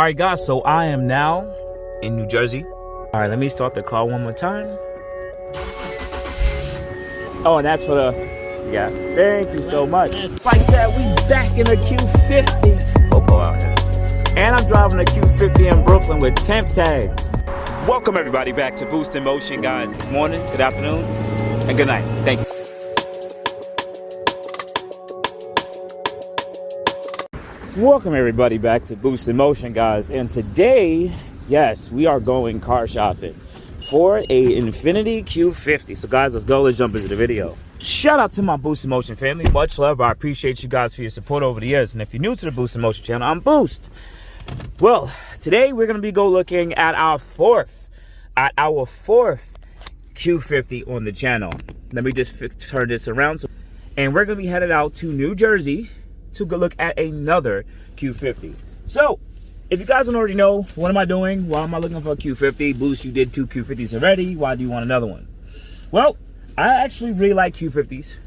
All right, guys, so I am now in New Jersey. All right, let me start the car one more time. Oh, and that's for the gas. Thank you so much. Like that, we back in a Q50. Popo out here. And I'm driving a Q50 in Brooklyn with temp tags. Welcome everybody back to Boost in Motion, guys. Good morning, good afternoon, and good night. Thank you. Welcome everybody back to Boost in Motion, guys. And today, yes, we are going car shopping for a Infiniti Q50. So guys, let's go. Let's jump into the video. Shout out to my Boost in Motion family. Much love. I appreciate you guys for your support over the years. And if you're new to the Boost in Motion channel, I'm Boost. Well, today we're going to be looking at our fourth Q50 on the channel. Let me just turn this around. And we're going to be headed out to New Jersey to go look at another Q50. So, if you guys don't already know, what am I doing? Why am I looking for a Q50? Boost, you did 2 Q50s already. Why do you want another one? Well, I actually really like Q50s.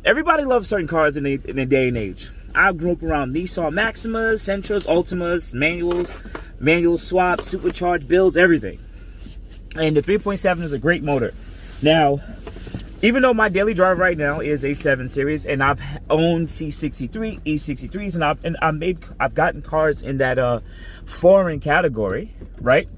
Everybody loves certain cars in the day and age. I grew up around Nissan Maximas, Sentras, Ultimas, manual swaps, supercharged builds, everything. And the 3.7 is a great motor. Now, even though my daily drive right now is a 7 Series, and I've owned C63, E63s, and I've gotten cars in that foreign category, right?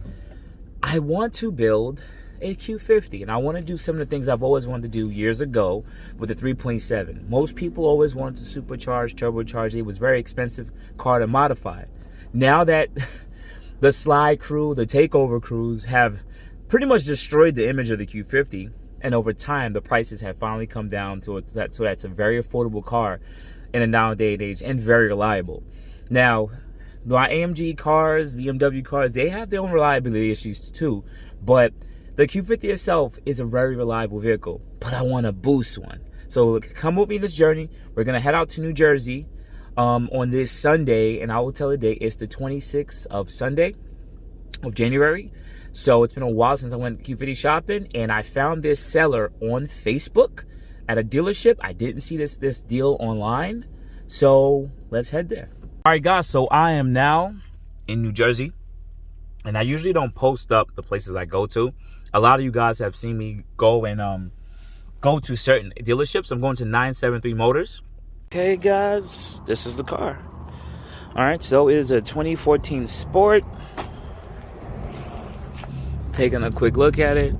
I want to build a Q50, and I want to do some of the things I've always wanted to do years ago with the 3.7. Most people always wanted to supercharge, turbocharge. It was a very expensive car to modify. Now that the slide crew, the takeover crews have pretty much destroyed the image of the Q50, and over time, the prices have finally come down to that, so that's a very affordable car in a nowadays age and very reliable. Now, my AMG cars, BMW cars, they have their own reliability issues too, but the Q50 itself is a very reliable vehicle, but I want a Boost one. So come with me this journey. We're going to head out to New Jersey on this Sunday, and I will tell the date. It's the 26th of January. So it's been a while since I went Q50 shopping, and I found this seller on Facebook at a dealership. I didn't see this deal online, so let's head there. All right, guys, so I am now in New Jersey, and I usually don't post up the places I go to. A lot of you guys have seen me go and go to certain dealerships. I'm going to 973 Motors. Okay, guys, this is the car. All right, so it is a 2014 Sport. Taking a quick look at it.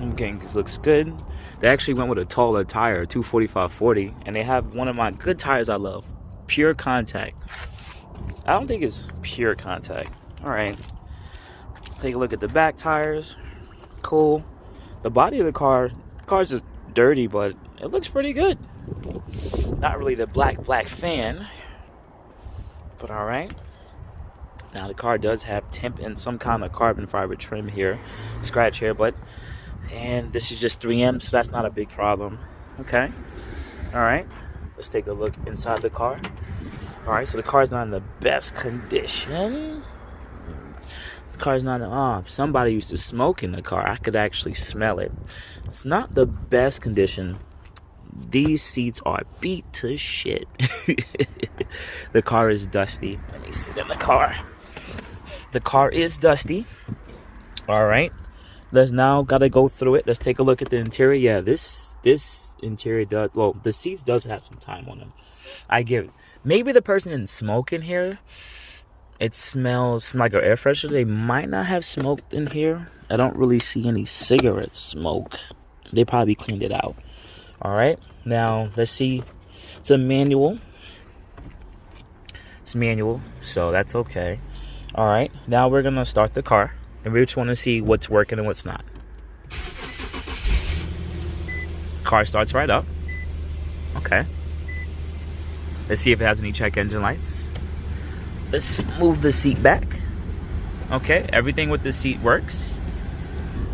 Okay, it looks good. They actually went with a taller tire, 245/40, and they have one of my good tires I love, Pure Contact. I don't think it's Pure Contact. All right, take a look at the back tires. Cool. The body of the car's just dirty, but it looks pretty good. Not really the black fan, but all right. Now the car does have temp and some kind of carbon fiber trim here, scratch here, and this is just 3M, so that's not a big problem. Okay, all right, let's take a look inside the car. All right, so the car's not in the best condition. The car's not, somebody used to smoke in the car. I could actually smell it. It's not the best condition. These seats are beat to shit. The car is dusty. Let me sit in the car. The car is dusty. All right, let's now gotta go through it. Let's take a look at the interior. Yeah, this interior does, well, the seats does have some time on them. I give it. Maybe the person didn't smoke in here. It smells like an air freshener. They might not have smoked in here. I don't really see any cigarette smoke. They probably cleaned it out. All right, now let's see. It's a manual. It's manual, so that's okay. All right, now we're gonna start the car, and we just want to see what's working and what's not. Car starts right up. Okay. Let's see if it has any check engine lights. Let's move the seat back. Okay, everything with the seat works.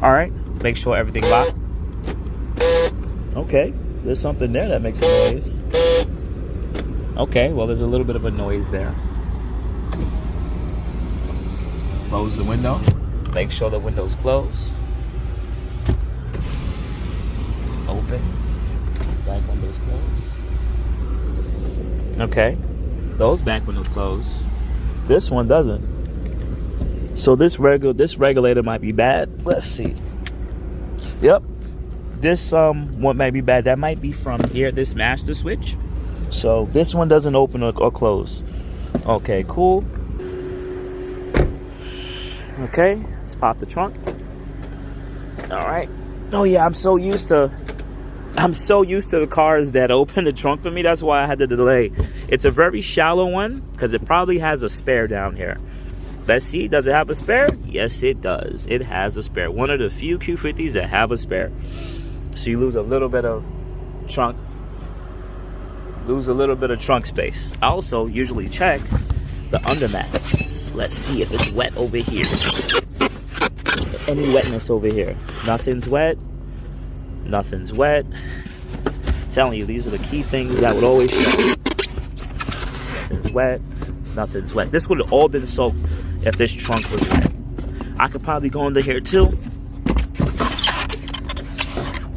All right, make sure everything locked. Okay, there's something there that makes a noise. Okay, well, there's a little bit of a noise there. Close the window. Make sure the window's closed. Open. Back window's closed. Okay. Those back windows close. This one doesn't. So this regulator might be bad. Let's see. Yep. This one might be bad. That might be from here, this master switch. So this one doesn't open or close. Okay, cool. Okay, let's pop the trunk. All right. Oh yeah, I'm so used to the cars that open the trunk for me. That's why I had the delay. It's a very shallow one because it probably has a spare down here. Let's see, does it have a spare? Yes, it does. It has a spare. One of the few Q50s that have a spare. So you lose a little bit of trunk. Lose a little bit of trunk space. I also usually check the undermats. Let's see if it's wet over here. Any wetness over here? Nothing's wet. Nothing's wet. I'm telling you, these are the key things that would always show. Nothing's wet. Nothing's wet. This would have all been soaked if this trunk was wet. I could probably go under here too.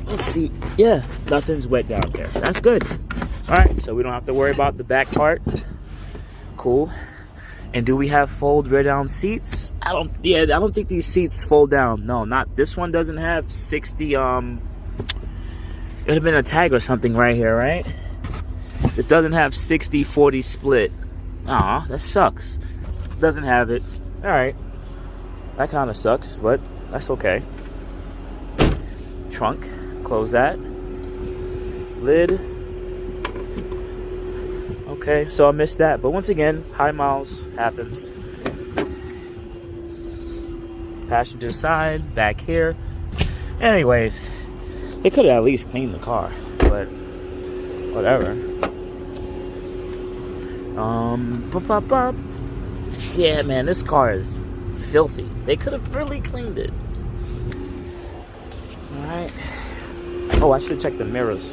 Let's see. Yeah, nothing's wet down here. That's good. All right, so we don't have to worry about the back part. Cool. And do we have fold rear down seats? I don't think these seats fold down. No, not this one. Doesn't have 60. It would have been a tag or something right here, right? This doesn't have 60-40 split. Aw, that sucks. Doesn't have it. All right, that kind of sucks, but that's okay. Trunk, close that. Lid. Okay, so I missed that, but once again, high miles happens. Passenger side, back here. Anyways, they could have at least cleaned the car, but whatever. Yeah, man, this car is filthy. They could have really cleaned it. All right. Oh, I should check the mirrors.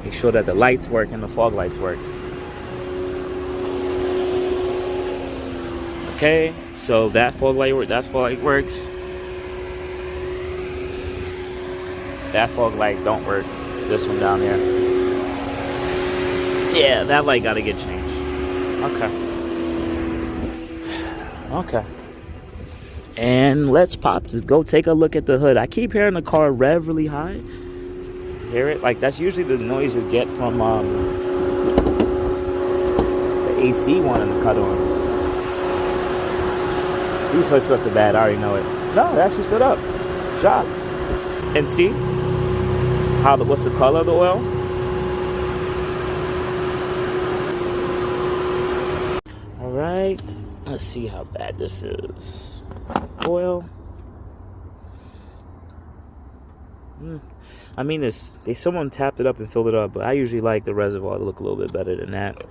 Make sure that the lights work and the fog lights work. Okay, so that fog light works. That fog light works. That fog light don't work. This one down here. Yeah, that light gotta get changed. Okay. And let's just go take a look at the hood. I keep hearing the car rev really high. Hear it? Like that's usually the noise you get from the AC wanting to cut on. These hood struts are bad. I already know it. No, it actually stood up. Shock. And see what's the color of the oil? All right. Let's see how bad this is. Oil. I mean, someone tapped it up and filled it up, but I usually like the reservoir to look a little bit better than that.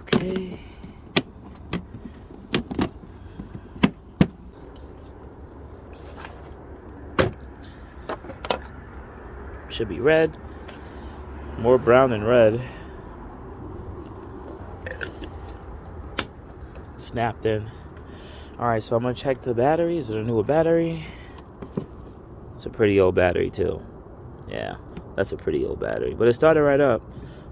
Okay. Should be red. More brown than red. Snapped in. Alright, so I'm going to check the battery. Is it a newer battery? It's a pretty old battery too. Yeah, that's a pretty old battery. But it started right up.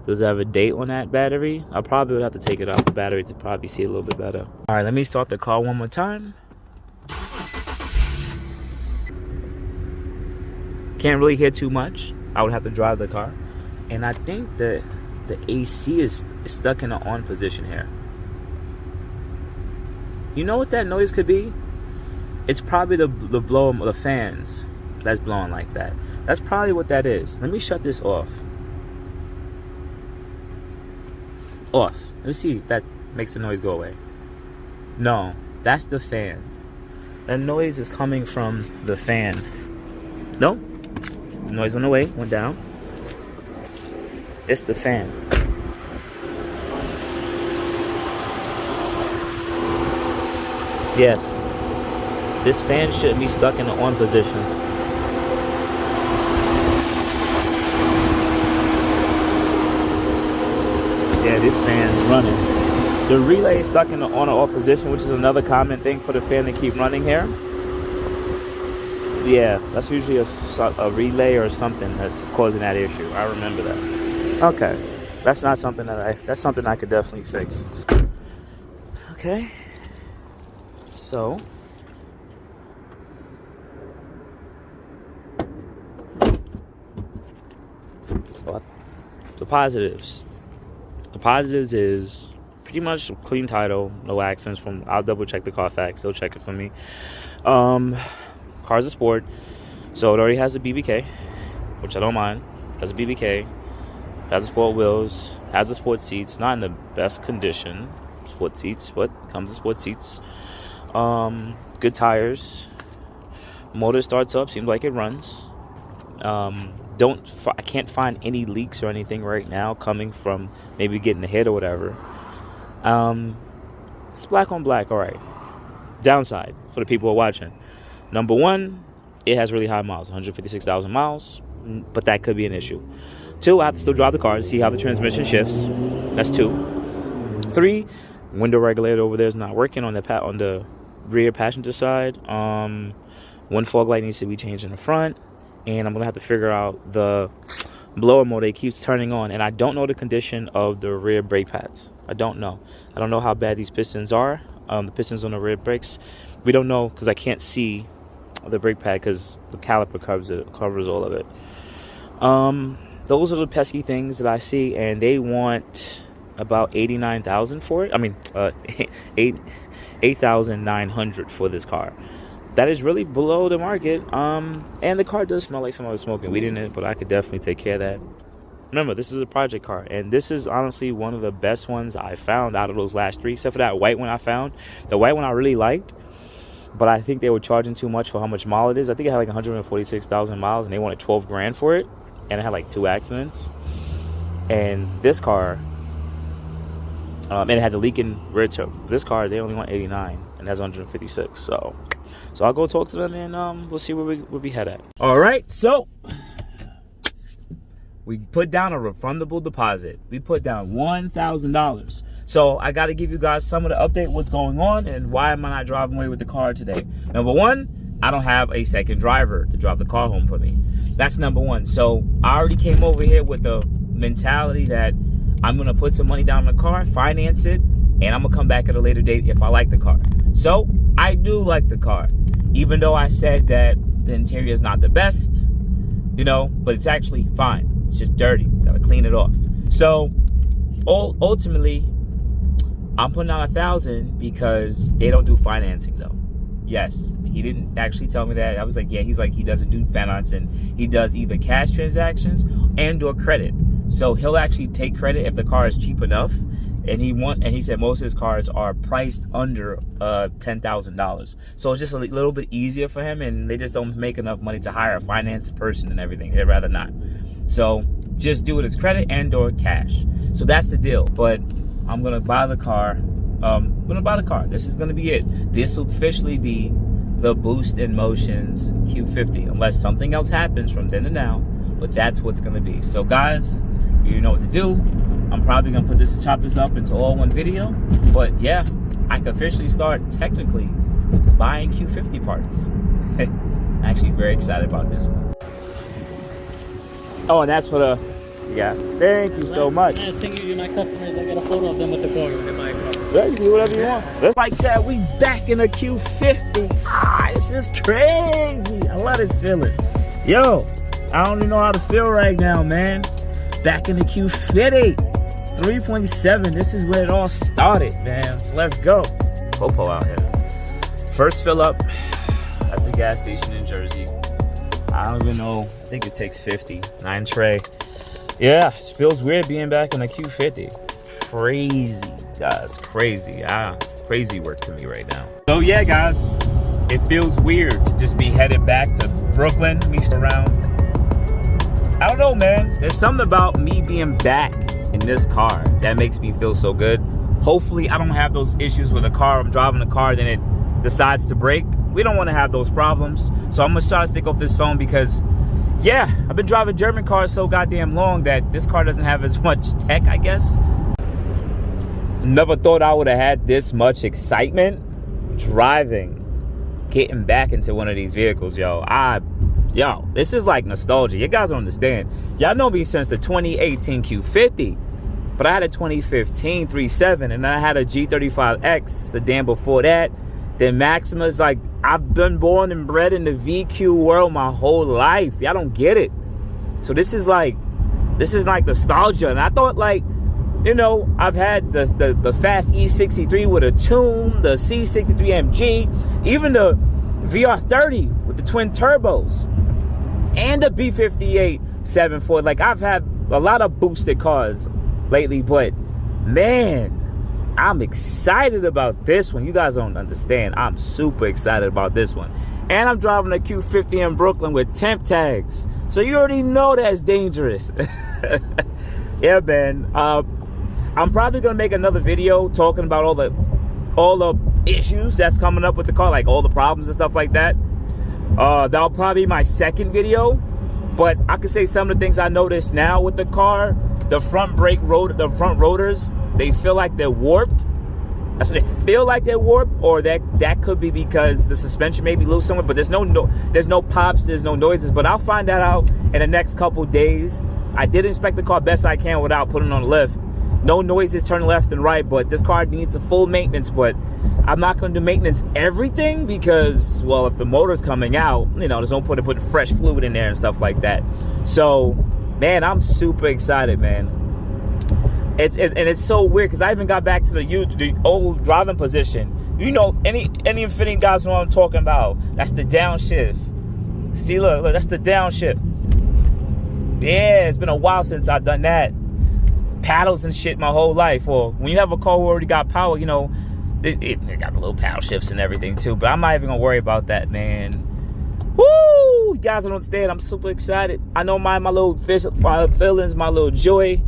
Does it have a date on that battery? I probably would have to take it off the battery to probably see a little bit better. Alright, let me start the car one more time. Can't really hear too much. I would have to drive the car. And I think that the AC is stuck in the on position here. You know what that noise could be? It's probably the blow of the fans that's blowing like that. That's probably what that is. Let me shut this off. Off. Let me see if that makes the noise go away. No, that's the fan. That noise is coming from the fan. No, the noise went away, went down. It's the fan. Yes, this fan shouldn't be stuck in the on position. Yeah, this fan's running. The relay is stuck in the on or off position, which is another common thing for the fan to keep running here. Yeah, that's usually a relay or something that's causing that issue. I remember that. Okay, that's not something that's something I could definitely fix. Okay, so the positives. The positives is pretty much clean title, no accidents. I'll double check the Carfax. They'll check it for me. Car's a sport, so it already has a BBK, which I don't mind. It has a BBK, has the sport wheels, has the sport seats. Not in the best condition, sport seats, but comes with sport seats. Good tires. Motor starts up, seems like it runs. I can't find any leaks or anything right now coming from maybe getting a hit or whatever. It's black on black, all right. Downside for the people who are watching. Number one, it has really high miles, 156,000 miles, but that could be an issue. 2, I have to still drive the car to see how the transmission shifts. That's 2. 3, window regulator over there is not working on the rear passenger side. One fog light needs to be changed in the front, and I'm going to have to figure out the blower mode that keeps turning on, and I don't know the condition of the rear brake pads. I don't know how bad these pistons are, the pistons on the rear brakes. We don't know because I can't see the brake pad because the caliper covers all of it. Those are the pesky things that I see, and they want about $89,000 for it. I mean, $8,900 for this car. That is really below the market. And the car does smell like someone was smoking weed in it, but I could definitely take care of that. Remember, this is a project car, and this is honestly one of the best ones I found out of those last 3, except for that white one I found. The white one I really liked, but I think they were charging too much for how much mile it is. I think it had like 146,000 miles, and they wanted $12,000 for it, and it had like 2 accidents. And this car, and it had the leaking rear tube. This car, they only want 89, and that's 156. So I'll go talk to them, and we'll see where we head at. All right, so we put down a refundable deposit. We put down $1,000. So I got to give you guys some of the update, what's going on, and why am I not driving away with the car today. Number one, I don't have a second driver to drive the car home for me. That's number one. So I already came over here with the mentality that I'm going to put some money down on the car, finance it, and I'm going to come back at a later date if I like the car. So I do like the car, even though I said that the interior is not the best, you know, but it's actually fine. It's just dirty. Got to clean it off. So ultimately, I'm putting out $1,000 because they don't do financing though. Yes, he didn't actually tell me that. I was like, yeah, he's like, he doesn't do financing. He does either cash transactions and or credit. So he'll actually take credit if the car is cheap enough. And he said most of his cars are priced under $10,000. So it's just a little bit easier for him, and they just don't make enough money to hire a finance person and everything. They'd rather not. So just do it as credit and or cash. So that's the deal. But I'm gonna buy the car. This is gonna be it. This will officially be the Boost in Motions Q50, unless something else happens from then to now. But that's what's gonna be. So guys, you know what to do. I'm probably gonna chop this up into all one video. But yeah, I can officially start technically buying Q50 parts. I'm actually very excited about this one. Oh, and that's for the gas. Thank you so much. Last thing you do, my customers, I got a photo of them with the car when they buy a car. Yeah, you can do whatever you want. Just like that, we back in the Q50. This is crazy. I love this feeling. Yo, I don't even know how to feel right now, man. Back in the Q50. 3.7. This is where it all started, man. So let's go. Popo out here. First fill up at the gas station in Jersey. I don't even know. I think it takes 50. 9 tray. Yeah, it feels weird being back in the Q50. It's crazy, guys. Crazy. Crazy work to me right now. So yeah, guys, it feels weird to just be headed back to Brooklyn. Me around. I don't know, man. There's something about me being back in this car that makes me feel so good. Hopefully, I don't have those issues with the car. I'm driving the car, then it decides to break. We don't want to have those problems. So I'm going to try to stick off this phone because, yeah, I've been driving German cars so goddamn long that this car doesn't have as much tech, I guess. Never thought I would have had this much excitement driving, getting back into one of these vehicles, yo. This is like nostalgia. You guys don't understand. Y'all know me since the 2018 Q50, but I had a 2015 3.7, and then I had a G35X sedan before that. Then Maxima's. Like, I've been born and bred in the VQ world my whole life. Y'all don't get it. So this is like nostalgia. And I thought, like, you know, I've had the fast E63 with a tune, the C63MG, even the VR30 with the twin turbos, and the B58 7.4. Like, I've had a lot of boosted cars lately, but man, I'm excited about this one. You guys don't understand. I'm super excited about this one. And I'm driving a Q50 in Brooklyn with temp tags. So you already know that's dangerous. Yeah, man. I'm probably going to make another video talking about all the issues that's coming up with the car, like all the problems and stuff like that. That'll probably be my second video. But I can say some of the things I noticed now with the car. The front rotors, they feel like they're warped. That's what they feel like they're warped, or that could be because the suspension may be loose somewhere. But there's no pops, there's no noises. But I'll find that out in the next couple days. I did inspect the car best I can without putting on the lift. No noises turning left and right, but this car needs a full maintenance. But I'm not going to do maintenance everything because, well, if the motor's coming out, you know, there's no point in putting fresh fluid in there and stuff like that. So, man, I'm super excited, man. It's so weird because I even got back to the old driving position. You know, any Infiniti guys know what I'm talking about. That's the downshift. See, look, that's the downshift. Yeah, it's been a while since I've done that. Paddles and shit my whole life. Or when you have a car who already got power, you know, it got the little paddle shifts and everything too. But I'm not even gonna worry about that, man. Woo! You guys don't understand. I'm super excited. I know my little feelings, my little joy.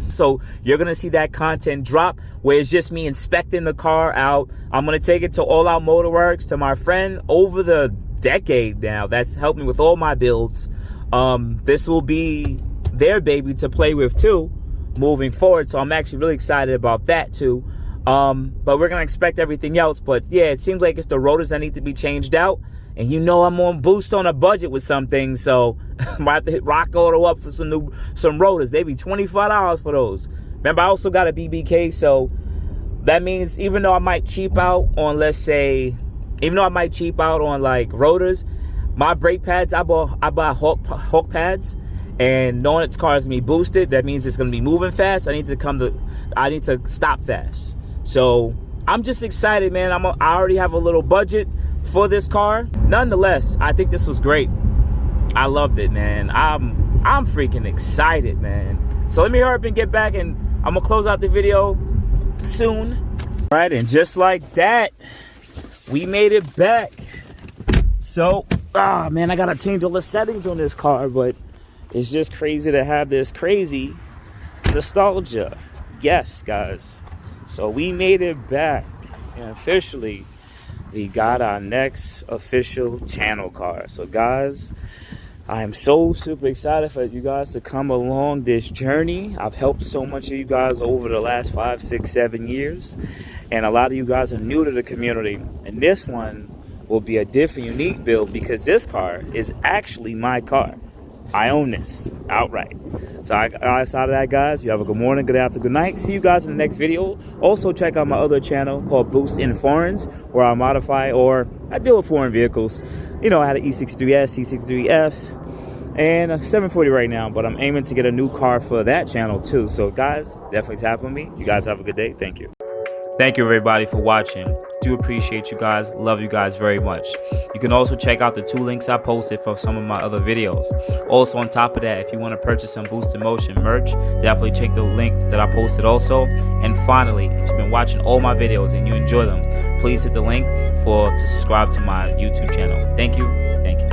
So you're gonna see that content drop where it's just me inspecting the car out. I'm gonna take it to All Out Motorworks, to my friend over the decade now that's helped me with all my builds. This will be their baby to play with too, moving forward. So I'm actually really excited about that too. But we're gonna expect everything else. But yeah, it seems like it's the rotors that need to be changed out. And you know I'm on boost on a budget with some things, so I might have to hit Rock Auto up for some rotors. They be $25 for those. Remember, I also got a BBK, so that means even though I might cheap out on, like rotors, my brake pads, I buy Hawk pads, and knowing its car is gonna be boosted, that means it's gonna be moving fast. I need to stop fast. So I'm just excited, man. I already have a little budget for this car. Nonetheless, I think this was great. I loved it, man. I'm freaking excited, man. So let me hurry up and get back, and I'm gonna close out the video soon. All right, and just like that, we made it back. So, man, I gotta change all the settings on this car, but it's just crazy to have this crazy nostalgia. Yes, guys. So we made it back, and officially we got our next official channel car. So guys, I am so super excited for you guys to come along this journey. I've helped so much of you guys over the last 5, 6, 7 years, and a lot of you guys are new to the community, and this one will be a different, unique build because this car is actually my car. I own this outright. So outside of that, guys, you have a good morning, good afternoon, good night. See you guys in the next video. Also, check out my other channel called Boost in Foreigns, where I modify or I deal with foreign vehicles. You know, I had an E63S, C63S, and a 740 right now, but I'm aiming to get a new car for that channel too. So, guys, definitely tap with me. You guys have a good day. Thank you. Thank you, everybody, for watching. Do appreciate you guys. Love you guys very much. You can also check out the 2 links I posted for some of my other videos. Also, on top of that, if you want to purchase some Boost in Motion merch, definitely check the link that I posted also. And finally, if you've been watching all my videos and you enjoy them, please hit the link to subscribe to my YouTube channel. Thank you. Thank you.